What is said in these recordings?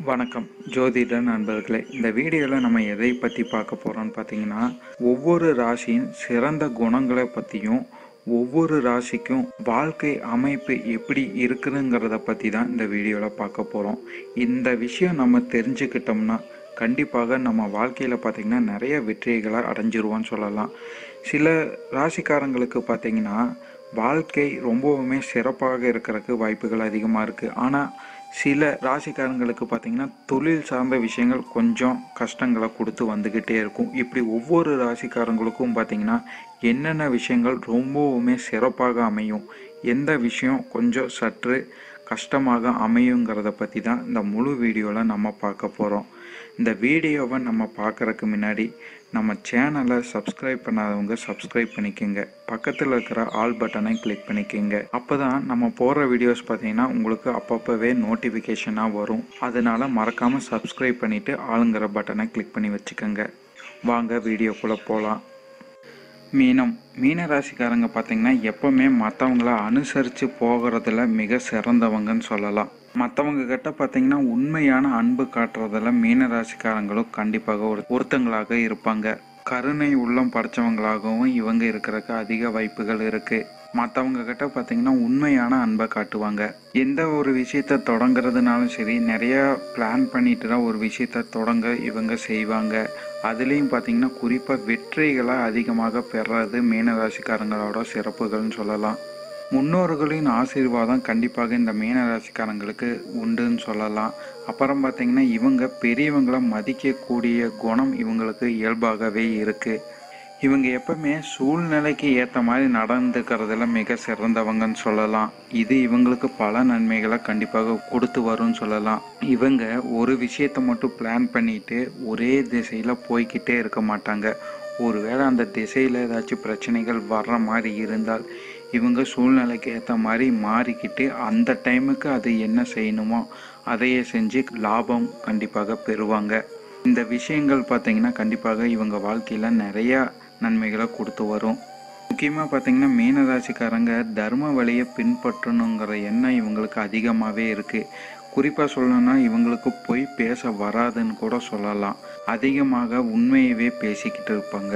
வணக்கம் ஜோதிட நண்பர்களே. இந்த வீடியோவில் நம்ம எதை பற்றி பார்க்க போகிறோம்னு பார்த்தீங்கன்னா, ஒவ்வொரு ராசியின் சிறந்த குணங்களை பற்றியும் ஒவ்வொரு ராசிக்கும் வாழ்க்கை அமைப்பு எப்படி இருக்குதுங்கிறத பற்றி தான் இந்த வீடியோவில் பார்க்க போகிறோம். இந்த விஷயம் நம்ம தெரிஞ்சுக்கிட்டோம்னா கண்டிப்பாக நம்ம வாழ்க்கையில் பார்த்திங்கன்னா நிறைய வெற்றிகளை அடைஞ்சிருவோன்னு சொல்லலாம். சில ராசிக்காரங்களுக்கு பார்த்திங்கன்னா வாழ்க்கை ரொம்பவுமே சிறப்பாக இருக்கிறதுக்கு வாய்ப்புகள் அதிகமாக இருக்குது. ஆனால் சில ராசிக்காரங்களுக்கு பார்த்திங்கன்னா தொழில் சார்ந்த விஷயங்கள் கொஞ்சம் கஷ்டங்களை கொடுத்து வந்துக்கிட்டே இருக்கும். இப்படி ஒவ்வொரு ராசிக்காரங்களுக்கும் பார்த்திங்கன்னா என்னென்ன விஷயங்கள் ரொம்பவுமே சிறப்பாக அமையும், எந்த விஷயம் கொஞ்சம் சற்று கஷ்டமாக அமையுங்கிறத பற்றி தான் இந்த முழு வீடியோவில் நம்ம பார்க்க போகிறோம். இந்த வீடியோவை நம்ம பார்க்குறதுக்கு முன்னாடி நம்ம சேனலை சப்ஸ்கிரைப் பண்ணாதவங்க சப்ஸ்கிரைப் பண்ணிக்கோங்க. பக்கத்தில் இருக்கிற ஆல் பட்டனை கிளிக் பண்ணிக்கோங்க. அப்போ தான் நம்ம போடுற வீடியோஸ் பார்த்தீங்கன்னா உங்களுக்கு அப்பப்போவே நோட்டிஃபிகேஷனாக வரும். அதனால் மறக்காமல் சப்ஸ்கிரைப் பண்ணிவிட்டு ஆளுங்கிற பட்டனை கிளிக் பண்ணி வச்சுக்கோங்க. வாங்க வீடியோக்குள்ளே போகலாம். மீன ராசிக்காரங்க பார்த்திங்கன்னா எப்போவுமே மற்றவங்கள அனுசரித்து போகிறதுல மிக சிறந்தவங்கன்னு சொல்லலாம். மற்றவங்க கிட்ட பார்த்திங்கன்னா உண்மையான அன்பு காட்டுறதுல மீன ராசிக்காரங்களும் கண்டிப்பாக ஒருத்தங்களாக இருப்பாங்க. கருணை உள்ளம் படைச்சவங்களாகவும் இவங்க இருக்கிறதுக்கு அதிக வாய்ப்புகள் இருக்குது. மற்றவங்க கிட்ட பார்த்திங்கன்னா உண்மையான அன்பை காட்டுவாங்க. எந்த ஒரு விஷயத்தை தொடங்குறதுனாலும் சரி, நிறையா பிளான் பண்ணிட்டு தான் ஒரு விஷயத்தை தொடங்க இவங்க செய்வாங்க. அதுலேயும் பார்த்திங்கன்னா குறிப்பாக வெற்றிகளை அதிகமாக பெறது மீனராசிக்காரங்களோட சிறப்புகள்னு சொல்லலாம். முன்னோர்களின் ஆசீர்வாதம் கண்டிப்பாக இந்த மீனராசிக்காரங்களுக்கு உண்டுன்னு சொல்லலாம். அப்புறம் பார்த்திங்கன்னா இவங்க பெரியவங்களை மதிக்கக்கூடிய குணம் இவங்களுக்கு இயல்பாகவே இருக்குது. இவங்க எப்பவுமே சூழ்நிலைக்கு ஏற்ற மாதிரி நடந்துக்கிறதுல மிக சிறந்தவங்கன்னு சொல்லலாம். இது இவங்களுக்கு பல நன்மைகளை கண்டிப்பாக கொடுத்து வரும்னு சொல்லலாம். இவங்க ஒரு விஷயத்தை மட்டும் பிளான் பண்ணிட்டு ஒரே திசையில் போய்கிட்டே இருக்க மாட்டாங்க. ஒருவேளை அந்த திசையில் ஏதாச்சும் பிரச்சனைகள் வர்ற மாதிரி இருந்தால் இவங்க சூழ்நிலைக்கு ஏற்ற மாதிரி மாறிக்கிட்டு அந்த டைமுக்கு அது என்ன செய்யணுமோ அதையே செஞ்சு லாபம் கண்டிப்பாக பெறுவாங்க. இந்த விஷயங்கள் பார்த்திங்கன்னா கண்டிப்பாக இவங்க வாழ்க்கையில் நிறையா நன்மைகளை கொடுத்து வரும். முக்கியமாக பார்த்திங்கன்னா மீனராசிக்காரங்க தர்ம வழியை பின்பற்றணுங்கிற எண்ணம் இவங்களுக்கு அதிகமாகவே இருக்குது. குறிப்பாக சொல்லணும்னா இவங்களுக்கு பொய் பேச வராதுன்னு கூட சொல்லலாம். அதிகமாக உண்மையவே பேசிக்கிட்டு இருப்பாங்க.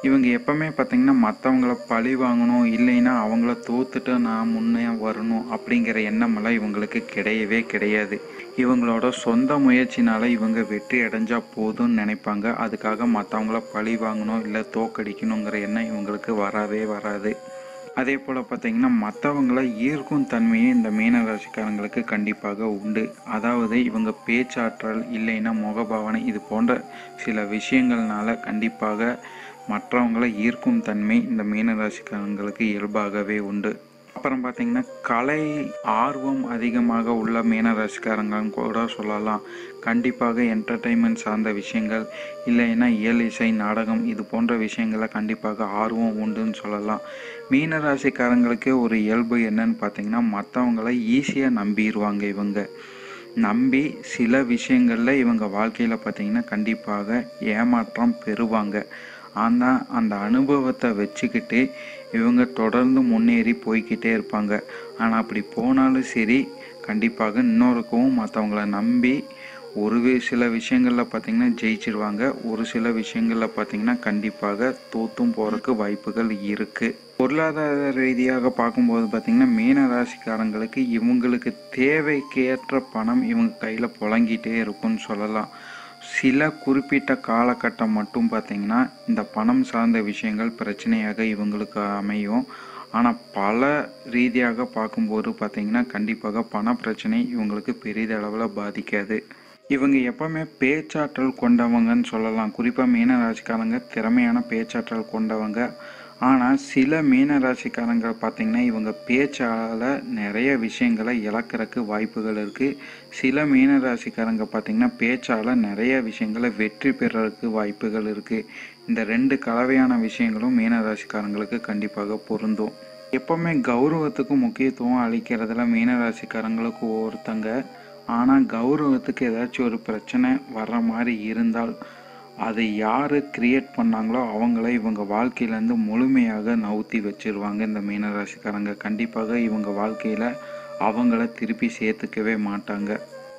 இவங்க எப்பவுமே பார்த்திங்கன்னா மற்றவங்கள பழி வாங்கணும், இல்லைன்னா அவங்கள தோத்துட்டு நான் முன்னே வரணும் அப்படிங்கிற எண்ணமெல்லாம் இவங்களுக்கு கிடையவே கிடையாது. இவங்களோட சொந்த முயற்சினால் இவங்க வெற்றி அடைஞ்சால் போதும்னு நினைப்பாங்க. அதுக்காக மற்றவங்கள பழி வாங்கணும் இல்லை தோக்கடிக்கணுங்கிற எண்ணம் இவங்களுக்கு வரவே வராது. அதே போல் பார்த்திங்கன்னா மற்றவங்கள ஈர்க்கும் தன்மையே இந்த மீனராசிக்காரங்களுக்கு கண்டிப்பாக உண்டு. அதாவது இவங்க பேச்சாற்றல் இல்லைன்னா முகபாவனை இது போன்ற சில விஷயங்கள்னால கண்டிப்பாக மற்றவங்களை ஈர்க்கும் தன்மை இந்த மீனராசிக்காரங்களுக்கு இயல்பாகவே உண்டு. அப்புறம் பார்த்திங்கன்னா கலை ஆர்வம் அதிகமாக உள்ள மீனராசிக்காரங்கன்னு கூட சொல்லலாம். கண்டிப்பாக என்டர்டெயின்மெண்ட் சார்ந்த விஷயங்கள் இல்லைன்னா இயல் இசை நாடகம் இது போன்ற விஷயங்களை கண்டிப்பாக ஆர்வம் உண்டுன்னு சொல்லலாம். மீனராசிக்காரங்களுக்கே ஒரு இயல்பு என்னன்னு பார்த்திங்கன்னா மற்றவங்களை ஈஸியாக நம்பிடுவாங்க. இவங்க நம்பி சில விஷயங்களில் இவங்க வாழ்க்கையில் பார்த்திங்கன்னா கண்டிப்பாக ஏமாற்றம் பெறுவாங்க. ஆனால் அந்த அனுபவத்தை வச்சுக்கிட்டு இவங்க தொடர்ந்து முன்னேறி போய்கிட்டே இருப்பாங்க. ஆனால் அப்படி போனாலும் சரி கண்டிப்பாக இன்னொருக்கவும் மற்றவங்கள நம்பி ஒரு சில விஷயங்களில் பார்த்திங்கன்னா ஜெயிச்சிருவாங்க. ஒரு சில விஷயங்களில் பார்த்திங்கன்னா கண்டிப்பாக தோற்றும் போகிறதுக்கு வாய்ப்புகள் இருக்குது. பொருளாதார ரீதியாக பார்க்கும்போது பார்த்திங்கன்னா மீனராசிக்காரங்களுக்கு இவங்களுக்கு தேவைக்கேற்ற பணம் இவங்க கையில் புழங்கிட்டே இருக்கும்னு சொல்லலாம். சில குறிப்பிட்ட காலகட்டம் மட்டும் பார்த்திங்கன்னா இந்த பணம் சார்ந்த விஷயங்கள் பிரச்சனையாக இவங்களுக்கு அமையும். ஆனால் பல ரீதியாக பார்க்கும்போது பார்த்திங்கன்னா கண்டிப்பாக பண பிரச்சனை இவங்களுக்கு பெரிதளவில் பாதிக்காது. இவங்க எப்பவுமே பேச்சாற்றல் கொண்டவங்கன்னு சொல்லலாம். குறிப்பாக மீனராசிக்காரங்க திறமையான பேச்சாற்றல் கொண்டவங்க. ஆனால் சில மீனராசிக்காரங்க பார்த்திங்கன்னா இவங்க பேச்சால் நிறைய விஷயங்களை இழக்கிறதுக்கு வாய்ப்புகள் இருக்குது. சில மீனராசிக்காரங்க பார்த்திங்கன்னா பேச்சால் நிறைய விஷயங்களை வெற்றி பெறறதுக்கு வாய்ப்புகள் இருக்குது. இந்த ரெண்டு கலவையான விஷயங்களும் மீனராசிக்காரங்களுக்கு கண்டிப்பாக பொருந்தும். எப்போவுமே கௌரவத்துக்கு முக்கியத்துவம் அளிக்கிறதுல மீனராசிக்காரங்களுக்கு ஒருத்தங்க. ஆனால் கௌரவத்துக்கு ஏதாச்சும் ஒரு பிரச்சனை வர்ற மாதிரி இருந்தால் அதை யார் கிரியேட் பண்ணாங்களோ அவங்கள இவங்க வாழ்க்கையிலேருந்து முழுமையாக நவுத்தி வச்சிருவாங்க. இந்த மீனராசிக்காரங்க கண்டிப்பாக இவங்க வாழ்க்கையில் அவங்கள திருப்பி சேர்த்துக்கவே மாட்டாங்க.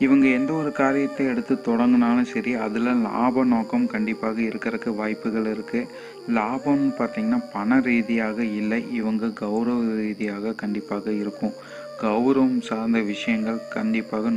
இவங்க எந்த ஒரு காரியத்தை எடுத்து தொடங்கினாலும் சரி, அதில் லாப நோக்கம் கண்டிப்பாக இருக்கிறதுக்கு வாய்ப்புகள் இருக்குது. லாபம்னு பார்த்திங்கன்னா பண ரீதியாக இல்லை, இவங்க கௌரவ ரீதியாக கண்டிப்பாக இருக்கும். கௌரவம் சார்ந்த விஷயங்கள் கண்டிப்பாக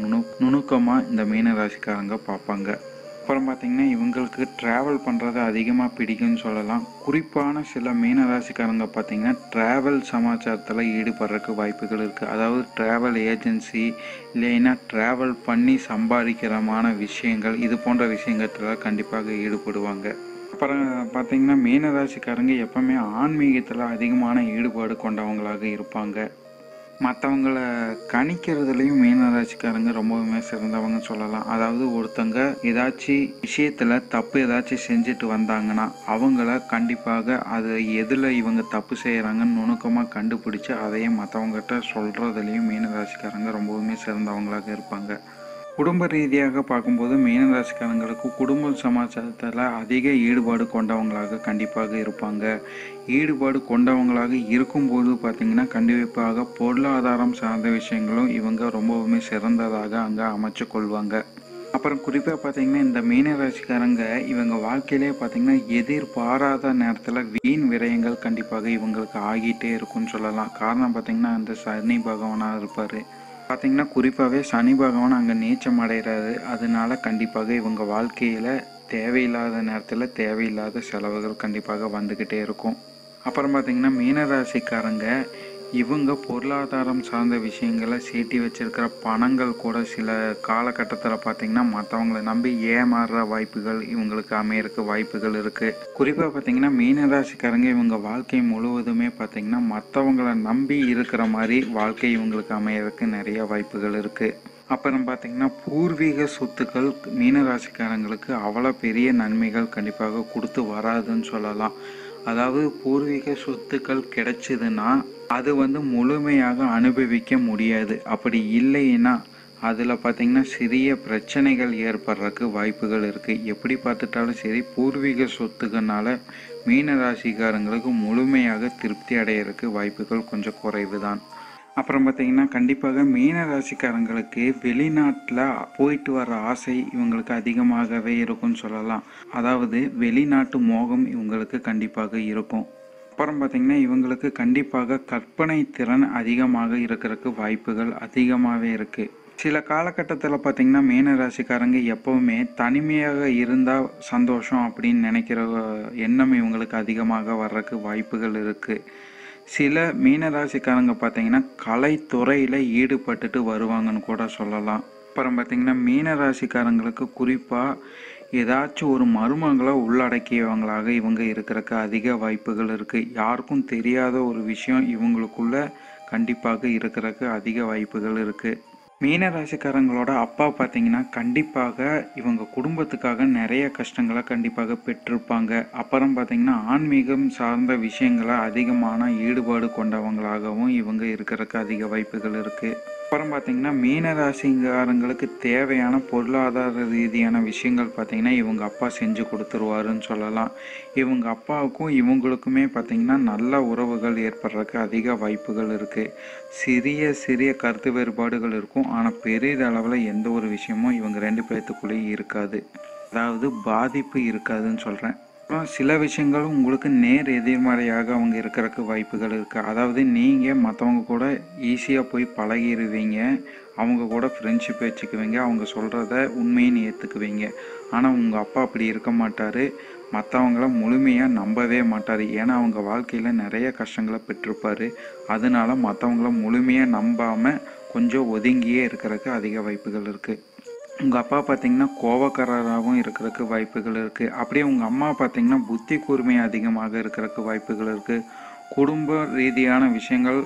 நுணுக்கமாக இந்த மீனராசிக்காரங்க பார்ப்பாங்க. அப்புறம் பார்த்திங்கன்னா இவங்களுக்கு ட்ராவல் பண்ணுறது அதிகமாக பிடிக்கும்னு சொல்லலாம். குறிப்பான சில மீனராசிக்காரங்க பார்த்திங்கன்னா ட்ராவல் சமாச்சாரத்தில் ஈடுபடுறதுக்கு வாய்ப்புகள் இருக்குது. அதாவது ட்ராவல் ஏஜென்சி இல்லைன்னா ட்ராவல் பண்ணி சம்பாதிக்கிறமான விஷயங்கள், இது போன்ற விஷயங்கத்தில் கண்டிப்பாக ஈடுபடுவாங்க. அப்புறம் பார்த்திங்கன்னா மீனராசிக்காரங்க எப்பவுமே ஆன்மீகத்தில் அதிகமான ஈடுபாடு கொண்டவங்களாக இருப்பாங்க. மற்றவங்கள கணிக்கிறதுலையும் மீனராசிக்காரங்க ரொம்பவுமே சிறந்தவங்க சொல்லலாம். அதாவது ஒருத்தங்க ஏதாச்சும் விஷயத்தில் தப்பு ஏதாச்சும் செஞ்சுட்டு வந்தாங்கன்னா அவங்கள கண்டிப்பாக அது எதில் இவங்க தப்பு செய்கிறாங்கன்னு நுணுக்கமாக கண்டுபிடிச்சி அதையே மற்றவங்ககிட்ட சொல்கிறதுலையும் மீனராசிக்காரங்க ரொம்பவுமே சிறந்தவங்களாக இருப்பாங்க. குடும்ப ரீதியாக பார்க்கும்போது மீனராசிக்காரங்களுக்கு குடும்ப சமாச்சாரத்தில் அதிக ஈடுபாடு கொண்டவங்களாக கண்டிப்பாக இருப்பாங்க. ஈடுபாடு கொண்டவங்களாக இருக்கும்போது பார்த்திங்கன்னா கண்டிப்பாக பொருளாதாரம் சார்ந்த விஷயங்களும் இவங்க ரொம்பவுமே சிறந்ததாக அங்கே அமைச்சு கொள்வாங்க. அப்புறம் குறிப்பாக பார்த்திங்கன்னா இந்த மீனராசிக்காரங்க இவங்க வாழ்க்கையிலே பார்த்திங்கன்னா எதிர்பாராத நேரத்தில் வீண் விரயங்கள் கண்டிப்பாக இவங்களுக்கு ஆகிட்டே இருக்குன்னு சொல்லலாம். காரணம் பார்த்திங்கன்னா அந்த சனி பகவானாக இருப்பார். பார்த்திங்கன்னா குறிப்பாகவே சனி பகவான் அங்கே நீச்சம் அடைகிறாரு. அதனால கண்டிப்பாக இவங்க வாழ்க்கையில் தேவையில்லாத நேரத்தில் தேவையில்லாத செலவுகள் கண்டிப்பாக வந்துக்கிட்டே இருக்கும். அப்புறம் பார்த்திங்கன்னா மீனராசிக்காரங்க இவங்க பொருளாதாரம் சார்ந்த விஷயங்களை சேர்த்தி வச்சிருக்கிற பணங்கள் கூட சில காலகட்டத்தில் பார்த்திங்கன்னா மற்றவங்களை நம்பி ஏமாறுற வாய்ப்புகள் இவங்களுக்கு அமையறதுக்கு வாய்ப்புகள் இருக்குது. குறிப்பாக பார்த்திங்கன்னா மீனராசிக்காரங்க இவங்க வாழ்க்கை முழுவதுமே பார்த்திங்கன்னா மற்றவங்களை நம்பி இருக்கிற மாதிரி வாழ்க்கை இவங்களுக்கு அமையறதுக்கு நிறைய வாய்ப்புகள் இருக்குது. அப்புறம் பார்த்திங்கன்னா பூர்வீக சொத்துக்கள் மீனராசிக்காரங்களுக்கு அவ்வளோ பெரிய நன்மைகள் கண்டிப்பாக கொடுத்து வராதுன்னு சொல்லலாம். அதாவது பூர்வீக சொத்துக்கள் கிடைச்சிதுன்னா அது முழுமையாக அனுபவிக்க முடியாது. அப்படி இல்லைன்னா அதில் பார்த்திங்கன்னா சிறிய பிரச்சனைகள் ஏற்படுறதுக்கு வாய்ப்புகள் இருக்குது. எப்படி பார்த்துட்டாலும் சரி பூர்வீக சொத்துக்கனால மீனராசிக்காரங்களுக்கு முழுமையாக திருப்தி அடையிறதுக்கு வாய்ப்புகள் கொஞ்சம் குறைவு தான். அப்புறம் பார்த்திங்கன்னா கண்டிப்பாக மீனராசிக்காரங்களுக்கு வெளிநாட்டில் போயிட்டு வர ஆசை இவங்களுக்கு அதிகமாகவே இருக்கும்னு சொல்லலாம். அதாவது வெளிநாட்டு மோகம் இவங்களுக்கு கண்டிப்பாக இருக்கும். அப்புறம் பார்த்திங்கன்னா இவங்களுக்கு கண்டிப்பாக கற்பனை திறன் அதிகமாக இருக்கிறதுக்கு வாய்ப்புகள் அதிகமாகவே இருக்குது. சில காலகட்டத்தில் பார்த்திங்கன்னா மீனராசிக்காரங்க எப்போவுமே தனிமையாக இருந்தால் சந்தோஷம் அப்படின்னு நினைக்கிற எண்ணம் இவங்களுக்கு அதிகமாக வர்றதுக்கு வாய்ப்புகள் இருக்குது. சில மீனராசிக்காரங்க பார்த்திங்கன்னா கலைத்துறையில் ஈடுபட்டுட்டு வருவாங்கன்னு கூட சொல்லலாம். அப்புறம் பார்த்திங்கன்னா மீனராசிக்காரங்களுக்கு குறிப்பாக ஏதாச்சும் ஒரு மர்மங்களை உள்ளடக்கியவங்களாக இவங்க இருக்கிறதுக்கு அதிக வாய்ப்புகள் இருக்குது. யாருக்கும் தெரியாத ஒரு விஷயம் இவங்களுக்குள்ள கண்டிப்பாக இருக்கிறதுக்கு அதிக வாய்ப்புகள் இருக்குது. மீனராசிக்காரங்களோட அப்பா பார்த்திங்கன்னா கண்டிப்பாக இவங்க குடும்பத்துக்காக நிறைய கஷ்டங்களை கண்டிப்பாக பெற்றிருப்பாங்க. அப்புறம் பார்த்திங்கன்னா ஆன்மீகம் சார்ந்த விஷயங்களை அதிகமான ஈடுபாடு கொண்டவங்களாகவும் இவங்க இருக்கிறதுக்கு அதிக வாய்ப்புகள் இருக்குது. அப்புறம் பார்த்திங்கன்னா மீனராசிக்காரங்களுக்கு தேவையான பொருளாதார ரீதியான விஷயங்கள் பார்த்திங்கன்னா இவங்க அப்பா செஞ்சு கொடுத்துருவாருன்னு சொல்லலாம். இவங்க அப்பாவுக்கும் இவங்களுக்குமே பார்த்திங்கன்னா நல்ல உறவுகள் ஏற்படுறதுக்கு அதிக வாய்ப்புகள் இருக்குது. சிறிய கருத்து வேறுபாடுகள் இருக்கும், ஆனால் பெரிய அளவில் எந்த ஒரு விஷயமும் இவங்க ரெண்டு பேர்த்துக்குள்ளேயும் இருக்காது. அதாவது பாதிப்பு இருக்காதுன்னு சொல்கிறேன். அப்புறம் சில விஷயங்களும் உங்களுக்கு நேர் எதிர்மறையாக அவங்க இருக்கிறதுக்கு வாய்ப்புகள் இருக்குது. அதாவது நீங்கள் மற்றவங்க கூட ஈஸியாக போய் பழகிடுவீங்க, அவங்க கூட ஃப்ரெண்ட்ஷிப் வச்சுக்குவீங்க, அவங்க சொல்கிறத உண்மைன்னு ஏற்றுக்குவீங்க. ஆனால் உங்கள் அப்பா அப்படி இருக்க மாட்டார், மற்றவங்கள முழுமையாக நம்பவே மாட்டார். ஏன்னா அவங்க வாழ்க்கையில் நிறைய கஷ்டங்களை பெற்றிருப்பார். அதனால மற்றவங்கள முழுமையாக நம்பாமல் கொஞ்சம் ஒதுங்கியே இருக்கிறதுக்கு அதிக வாய்ப்புகள் இருக்குது. உங்கள் அப்பா பார்த்திங்கன்னா கோபக்காரராகவும் இருக்கிறதுக்கு வாய்ப்புகள் இருக்குது. அப்படியே உங்கள் அம்மா பார்த்திங்கன்னா புத்தி கூர்மை அதிகமாக இருக்கிறதுக்கு வாய்ப்புகள் இருக்குது. குடும்ப ரீதியான விஷயங்கள்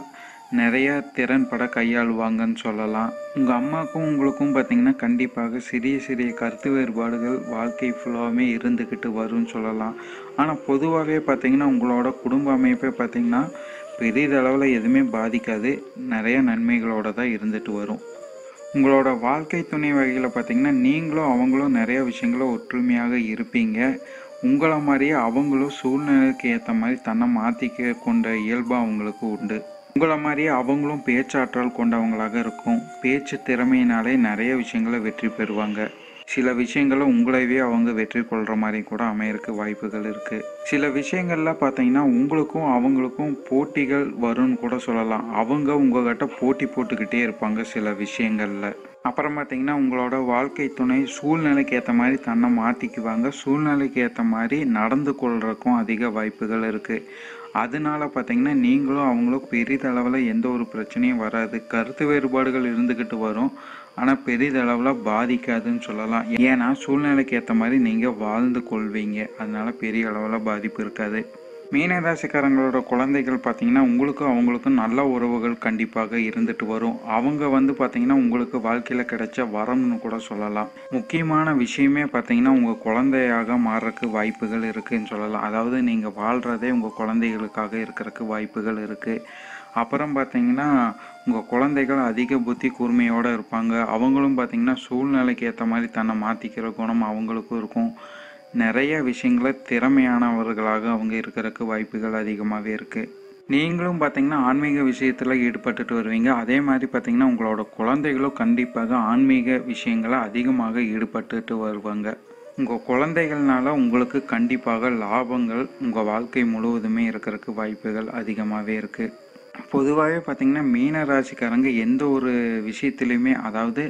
நிறைய திறன்பட கையாளுவாங்கன்னு சொல்லலாம். உங்கள் அம்மாவுக்கும் உங்களுக்கும் பார்த்திங்கன்னா கண்டிப்பாக சிறிய கருத்து வேறுபாடுகள் வாழ்க்கை ஃபுல்லாகவே இருந்துக்கிட்டு வரும்னு சொல்லலாம். ஆனால் பொதுவாகவே பார்த்திங்கன்னா உங்களோட குடும்ப அமைப்பை பார்த்திங்கன்னா பெரிதளவில் எதுவுமே பாதிக்காது, நிறைய நன்மைகளோடு தான் இருந்துட்டு வரும். உங்களோட வாழ்க்கை துணை வகையில் பார்த்திங்கன்னா நீங்களும் அவங்களும் நிறைய விஷயங்களும் ஒற்றுமையாக இருப்பீங்க. உங்களை மாதிரியே அவங்களும் சூழ்நிலைக்கு ஏற்ற மாதிரி தன்னை மாற்றிக்க கொண்ட இயல்பு அவங்களுக்கு உண்டு. உங்களை மாதிரியே அவங்களும் பேச்சாற்றல் கொண்டவங்களாக இருக்கும். பேச்சு திறமையினாலே நிறைய விஷயங்களை வெற்றி பெறுவாங்க. சில விஷயங்களை உங்களையே அவங்க வெற்றி கொள்கிற மாதிரி கூட அமையறதுக்கு வாய்ப்புகள் இருக்குது. சில விஷயங்கள்ல பார்த்தீங்கன்னா உங்களுக்கும் அவங்களுக்கும் போட்டிகள் வரும்னு கூட சொல்லலாம். அவங்க உங்ககிட்ட போட்டி போட்டுக்கிட்டே இருப்பாங்க சில விஷயங்களில். அப்புறம் பார்த்தீங்கன்னா உங்களோட வாழ்க்கை துணை சூழ்நிலைக்கு ஏற்ற மாதிரி தன்னை மாற்றிக்குவாங்க. சூழ்நிலைக்கு ஏற்ற மாதிரி நடந்து கொள்றதுக்கும் அதிக வாய்ப்புகள் இருக்குது. அதனால பார்த்தீங்கன்னா நீங்களும் அவங்களும் பெரிதளவில் எந்த ஒரு பிரச்சனையும் வராது. கருத்து வேறுபாடுகள் இருந்துக்கிட்டு வரும், ஆனால் பெரிதளவில் பாதிக்காதுன்னு சொல்லலாம். ஏன்னா சூழ்நிலைக்கு ஏற்ற மாதிரி நீங்கள் வாழ்ந்து கொள்வீங்க. அதனால பெரிய அளவில் பாதிப்பு இருக்காது. மீனராசிக்காரங்களோட குழந்தைகள் பார்த்தீங்கன்னா உங்களுக்கும் அவங்களுக்கும் நல்ல உறவுகள் கண்டிப்பாக இருந்துட்டு வரும். அவங்க பார்த்தீங்கன்னா உங்களுக்கு வாழ்க்கையில் கிடைச்ச வரம்னு கூட சொல்லலாம். முக்கியமான விஷயமே பார்த்தீங்கன்னா உங்கள் குழந்தையாக மாறுறதுக்கு வாய்ப்புகள் இருக்குதுன்னு சொல்லலாம். அதாவது நீங்கள் வாழ்கிறதே உங்கள் குழந்தைகளுக்காக இருக்கிறதுக்கு வாய்ப்புகள் இருக்குது. அப்புறம் பார்த்தீங்கன்னா உங்கள் குழந்தைகள் அதிக புத்தி கூர்மையோடு இருப்பாங்க. அவங்களும் பார்த்தீங்கன்னா சூழ்நிலைக்கு ஏற்ற மாதிரி தன்னை மாற்றிக்கிற குணம் அவங்களுக்கும் இருக்கும். நிறைய விஷயங்கள திறமையானவர்களாக அவங்க இருக்கிறதுக்கு வாய்ப்புகள் அதிகமாகவே இருக்குது. நீங்களும் பார்த்தீங்கன்னா ஆன்மீக விஷயத்தில் ஈடுபட்டுட்டு வருவீங்க. அதே மாதிரி பார்த்தீங்கன்னா உங்களோட குழந்தைகளும் கண்டிப்பாக ஆன்மீக விஷயங்களை அதிகமாக ஈடுபட்டுட்டு வருவாங்க. உங்கள் குழந்தைகள்னால உங்களுக்கு கண்டிப்பாக லாபங்கள் உங்கள் வாழ்க்கை முழுவதுமே இருக்கிறதுக்கு வாய்ப்புகள் அதிகமாகவே இருக்குது. பொதுவாகவே பார்த்தீங்கன்னா மீன ராசிக்காரங்க எந்த ஒரு விஷயத்துலையுமே, அதாவது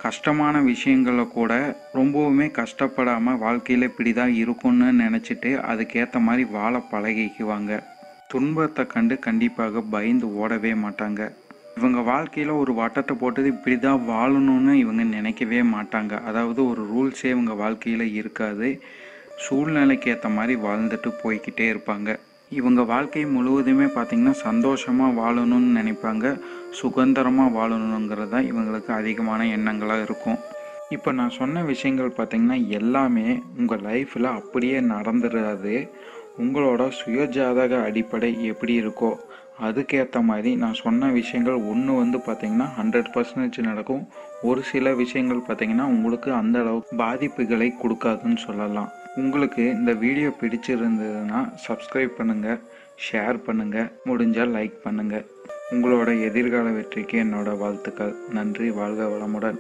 கஷ்டமான விஷயங்களை கூட ரொம்பவுமே கஷ்டப்படாமல் வாழ்க்கையில் இப்படி தான் இருக்கும்னு நினச்சிட்டு அதுக்கேற்ற மாதிரி வாழ பழகிக்குவாங்க. துன்பத்தை கண்டு கண்டிப்பாக பயந்து ஓடவே மாட்டாங்க. இவங்க வாழ்க்கையில் ஒரு வட்டத்தை போட்டது இப்படி தான் வாழணும்னு இவங்க நினைக்கவே மாட்டாங்க. அதாவது ஒரு ரூல்ஸே இவங்க வாழ்க்கையில் இருக்காது. சூழ்நிலைக்கு ஏற்ற மாதிரி வாழ்ந்துட்டு போய்கிட்டே இருப்பாங்க. இவங்க வாழ்க்கை முழுவதுமே பார்த்திங்கன்னா சந்தோஷமாக வாழணும்னு நினைப்பாங்க. சுதந்திரமாக வாழணுங்கிறது தான் இவங்களுக்கு அதிகமான எண்ணங்களாக இருக்கும். இப்போ நான் சொன்ன விஷயங்கள் பார்த்திங்கன்னா எல்லாமே உங்கள் லைஃப்பில் அப்படியே நடந்துடாது. உங்களோட சுயஜாதக அடிப்படை எப்படி இருக்கோ அதுக்கேற்ற மாதிரி நான் சொன்ன விஷயங்கள் ஒன்று பார்த்திங்கன்னா 100% நடக்கும். ஒரு சில விஷயங்கள் பார்த்திங்கன்னா உங்களுக்கு அந்த அளவுக்கு பாதிப்புகளை கொடுக்காதுன்னு சொல்லலாம். உங்களுக்கு இந்த வீடியோ பிடிச்சிருந்ததுன்னா சப்ஸ்கிரைப் பண்ணுங்கள், ஷேர் பண்ணுங்கள், முடிஞ்சால் லைக் பண்ணுங்கள். உங்களோட எதிர்கால வெற்றிக்கு என்னோட வாழ்த்துக்கள். நன்றி. வாழ்க வளமுடன்.